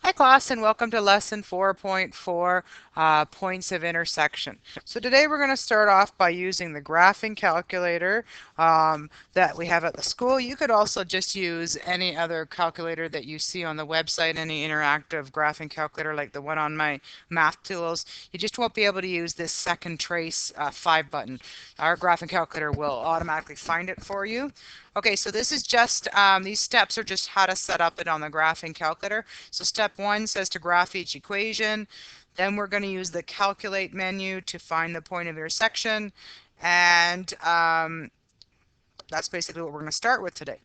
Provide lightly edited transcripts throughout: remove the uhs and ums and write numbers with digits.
Hi class and welcome to lesson 4.4, points of intersection. So today we're going to start off by using the graphing calculator that we have at the school. You could also just use any other calculator that you see on the website, any interactive graphing calculator like the one on my math tools. You just won't be able to use this second trace 5 button. Our graphing calculator will automatically find it for you. Okay, so this is just, these steps are just how to set up it on the graphing calculator. So step 1 says to graph each equation. Then we're going to use the calculate menu to find the point of intersection. And that's basically what we're going to start with today.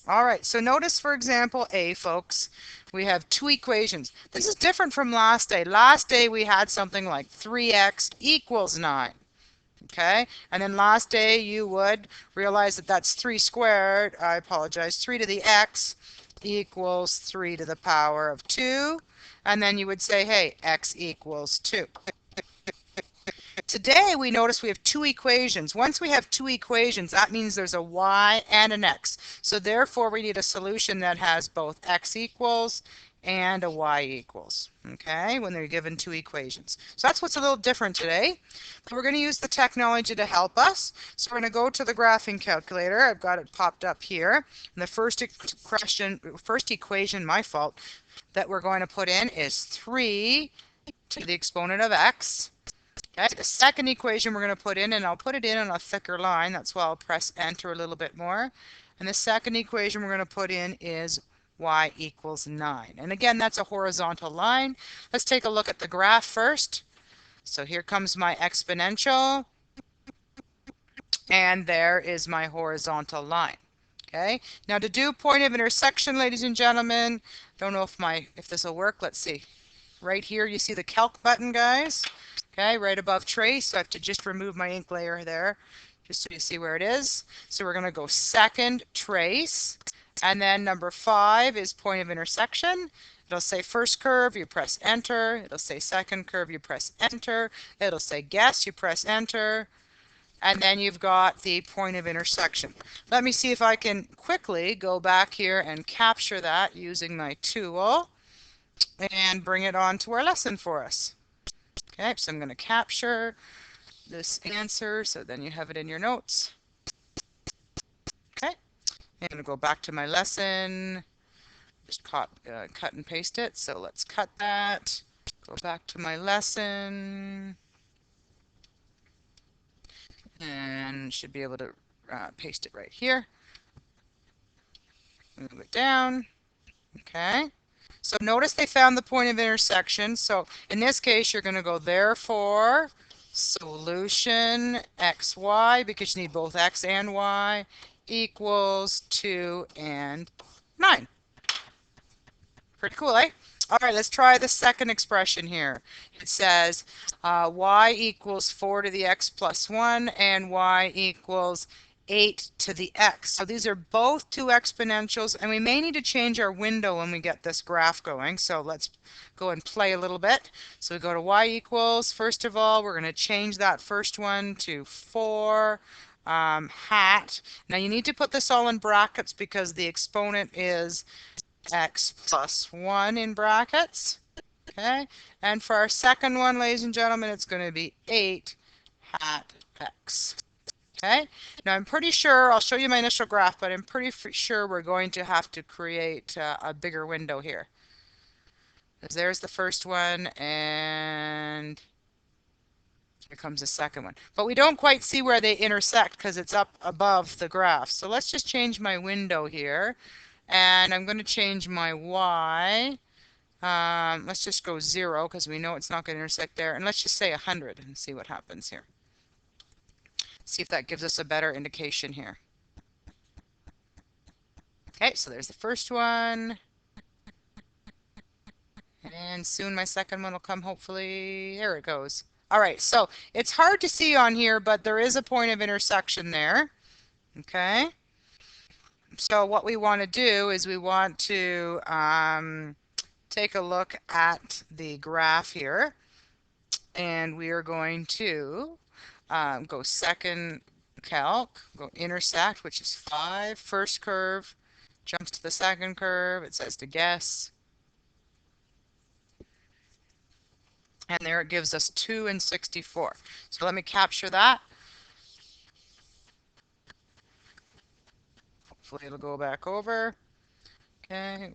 All right, so notice, for example, A, folks, we have two equations. This is different from last day. Last day we had something like 3x equals 9. Okay, and then last day you would realize that that's 3 squared, I apologize, 3 to the x equals 3 to the power of 2. And then you would say, hey, x equals 2. Today we notice we have two equations. Once we have two equations, that means there's a y and an x. So therefore we need a solution that has both x equals and a y equals, okay, when they're given two equations. So that's what's a little different today. But we're going to use the technology to help us. So we're going to go to the graphing calculator. I've got it popped up here. And the first equation, my fault, that we're going to put in is 3 to the exponent of x. Okay, the second equation we're going to put in, and I'll put it in on a thicker line. That's why I'll press enter a little bit more. And the second equation we're going to put in is y equals 9. And again, that's a horizontal line. Let's take a look at the graph first. So here comes my exponential, and there is my horizontal line. Okay, now to do point of intersection, ladies and gentlemen, don't know if this will work. Let's see. Right here you see the calc button, guys. Okay, right above trace. So I have to just remove my ink layer there just so you see where it is. So we're going to go second trace, and then number 5 is point of intersection. It'll say first curve, you press enter. It'll say second curve, you press enter. It'll say guess, you press enter. And then you've got the point of intersection. Let me see if I can quickly go back here and capture that using my tool and bring it on to our lesson for us. Okay, so I'm going to capture this answer so then you have it in your notes. Okay, I'm going to go back to my lesson, just cut and paste it. So let's cut that, go back to my lesson, and should be able to paste it right here. Move it down. Okay. So notice they found the point of intersection. So in this case, you're going to go therefore solution xy, because you need both x and y, equals 2 and 9. Pretty cool, eh? All right, let's try the second expression here. It says y equals 4 to the x plus 1 and y equals 8 to the x. So these are both two exponentials, and we may need to change our window when we get this graph going. So let's go and play a little bit. So we go to y equals. First of all, we're going to change that first one to 4 hat. Now you need to put this all in brackets because the exponent is x plus 1 in brackets. Okay, and for our second one, ladies and gentlemen, it's going to be 8 hat x. Okay, now I'm pretty sure, I'll show you my initial graph, but I'm pretty sure we're going to have to create a bigger window here. Because there's the first one, and here comes the second one. But we don't quite see where they intersect because it's up above the graph. So let's just change my window here. And I'm going to change my y. Let's just go 0 because we know it's not going to intersect there. And let's just say 100 and see what happens here. See if that gives us a better indication here. Okay, so there's the first one. And soon my second one will come, hopefully. There it goes. All right, so it's hard to see on here, but there is a point of intersection there. Okay. So what we want to do is we want to take a look at the graph here, and we are going to go second calc, go intersect, which is 5, first curve, jumps to the second curve, it says to guess, And there it gives us 2 and 64. So let me capture that. Hopefully it'll go back over. Okay,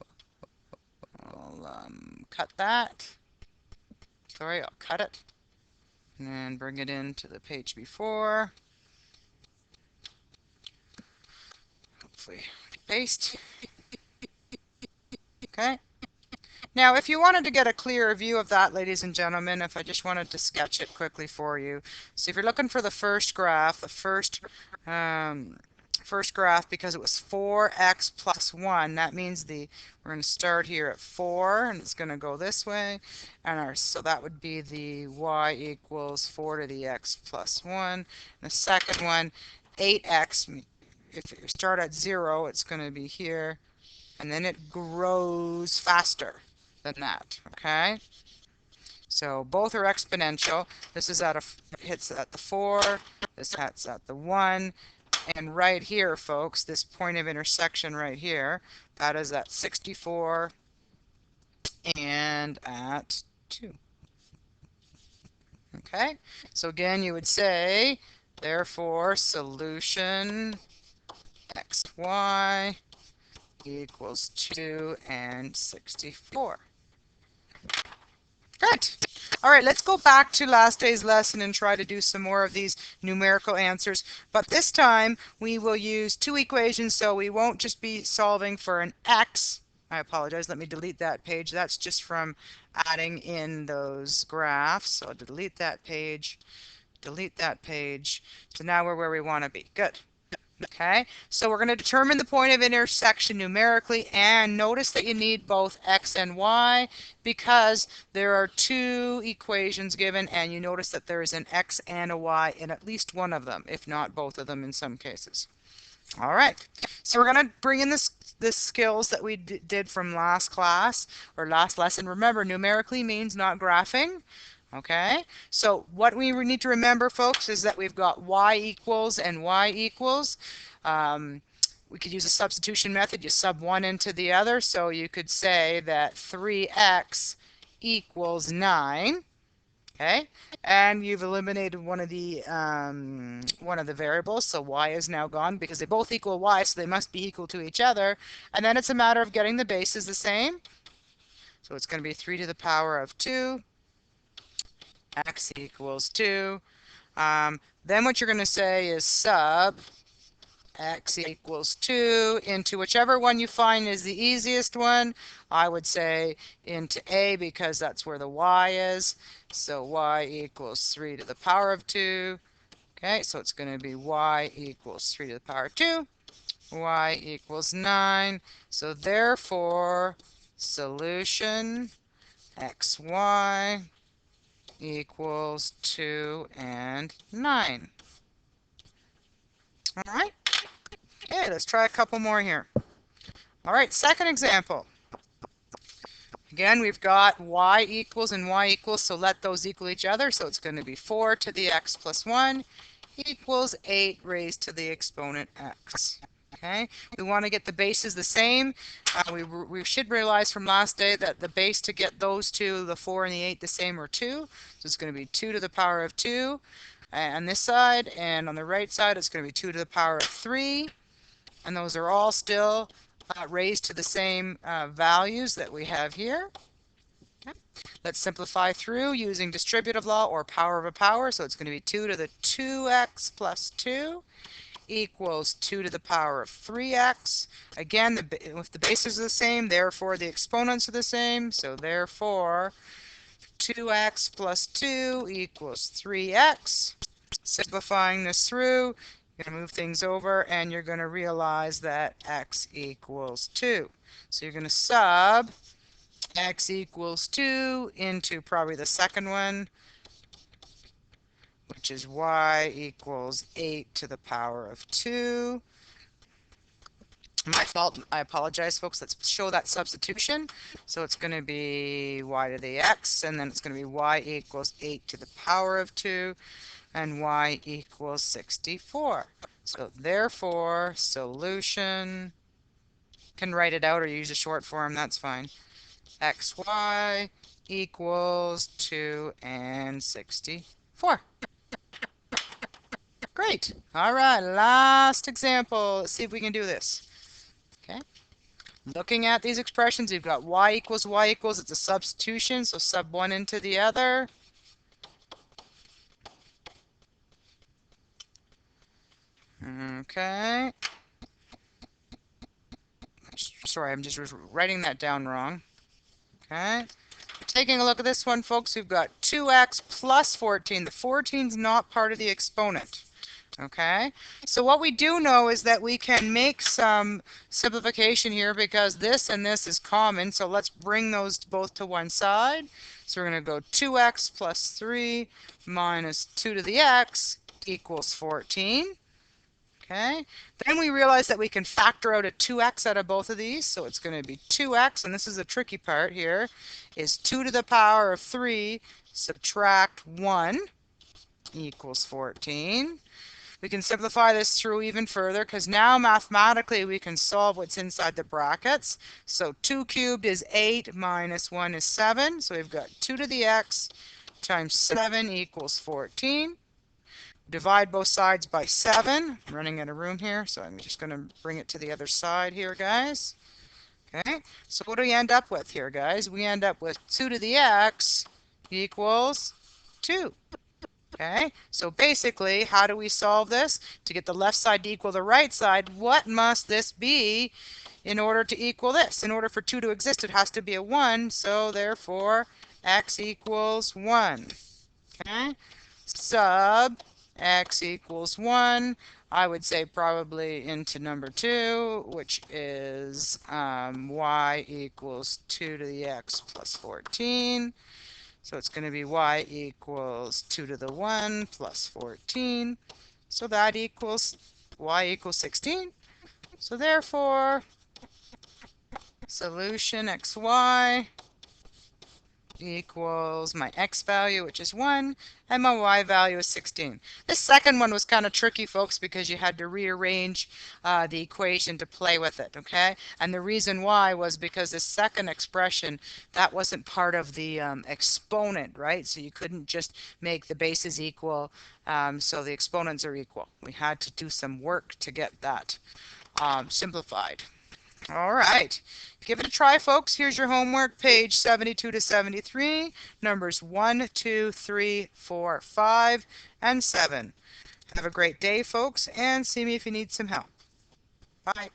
I'll cut that. Sorry, I'll cut it. And bring it into the page before. Hopefully paste. Okay. Now, if you wanted to get a clearer view of that, ladies and gentlemen, if I just wanted to sketch it quickly for you. So if you're looking for the first graph, first graph, because it was 4x plus 1, that means we're going to start here at 4, and it's going to go this way. So that would be the y equals 4 to the x plus 1. And the second one, 8x, if you start at 0, it's going to be here. And then it grows faster than that, okay? So both are exponential. This is hits at the 4, this hits at the 1, and right here, folks, this point of intersection right here, that is at 64 and at 2. Okay? So again, you would say, therefore, solution xy equals 2 and 64. Good. All right, let's go back to last day's lesson and try to do some more of these numerical answers. But this time we will use two equations, so we won't just be solving for an x. I apologize. Let me delete that page. That's just from adding in those graphs. So I'll delete that page. Delete that page. So now we're where we want to be. Good. Okay, so we're going to determine the point of intersection numerically, and notice that you need both x and y because there are two equations given, and you notice that there is an x and a y in at least one of them, if not both of them in some cases. All right, so we're going to bring in the skills that we did from last class or last lesson. Remember, numerically means not graphing. Okay, so what we need to remember, folks, is that we've got y equals and y equals. We could use a substitution method. You sub one into the other, so you could say that 3x equals 9. Okay, and you've eliminated one of the variables, so y is now gone because they both equal y, so they must be equal to each other. And then it's a matter of getting the bases the same. So it's going to be 3 to the power of 2. X equals 2. Then what you're going to say is sub x equals 2 into whichever one you find is the easiest one. I would say into a because that's where the y is. So y equals 3 to the power of 2. Okay, so it's going to be y equals 3 to the power of 2. Y equals 9. So therefore, solution xy equals 2 and 9. All right. Okay, let's try a couple more here. All right, second example. Again, we've got y equals and y equals, so let those equal each other. So it's going to be 4 to the x plus 1 equals 8 raised to the exponent x. Okay, we want to get the bases the same. We should realize from last day that the base to get those two, the 4 and the 8, the same are 2. So it's going to be 2 to the power of 2 on this side, and on the right side it's going to be 2 to the power of 3. And those are all still raised to the same values that we have here. Okay. Let's simplify through using distributive law or power of a power. So it's going to be 2 to the 2x plus 2 equals 2 to the power of 3x. Again, if the bases are the same, therefore the exponents are the same. So therefore, 2x plus 2 equals 3x. Simplifying this through, you're going to move things over, and you're going to realize that x equals 2. So you're going to sub x equals 2 into probably the second one, which is y equals 8 to the power of 2. My fault. I apologize, folks. Let's show that substitution. So it's going to be y to the x, and then it's going to be y equals 8 to the power of 2, and y equals 64. So therefore, solution, can write it out or use a short form, that's fine. xy equals 2 and 64. Great. All right, last example. Let's see if we can do this. Okay. Looking at these expressions, we've got y equals y equals. It's a substitution, so sub one into the other. Okay. Sorry, I'm just writing that down wrong. Okay. Taking a look at this one, folks, we've got 2x plus 14. The 14 is not part of the exponent. Okay, so what we do know is that we can make some simplification here because this and this is common. So let's bring those both to one side. So we're going to go 2x plus 3 minus 2 to the x equals 14. Okay, then we realize that we can factor out a 2x out of both of these. So it's going to be 2x, and this is the tricky part here, is 2 to the power of 3 subtract 1 equals 14. We can simplify this through even further because now mathematically we can solve what's inside the brackets. So 2 cubed is 8 minus 1 is 7. So we've got 2 to the x times 7 equals 14. Divide both sides by 7. I'm running out of room here, so I'm just going to bring it to the other side here, guys. Okay, so what do we end up with here, guys? We end up with 2 to the x equals 2. Okay, so basically, how do we solve this? To get the left side to equal the right side, what must this be in order to equal this? In order for 2 to exist, it has to be a 1, so therefore, x equals 1. Okay, sub x equals 1, I would say probably into number 2, which is y equals 2 to the x plus 14. So it's going to be y equals 2 to the 1 plus 14. So that equals y equals 16. So therefore, solution xy equals my x value, which is 1, and my y value is 16. This second one was kind of tricky, folks, because you had to rearrange the equation to play with it, okay? And the reason why was because this second expression, that wasn't part of the exponent, right? So you couldn't just make the bases equal, so the exponents are equal. We had to do some work to get that simplified. All right. Give it a try, folks. Here's your homework, page 72 to 73, numbers 1, 2, 3, 4, 5, and 7. Have a great day, folks, and see me if you need some help. Bye.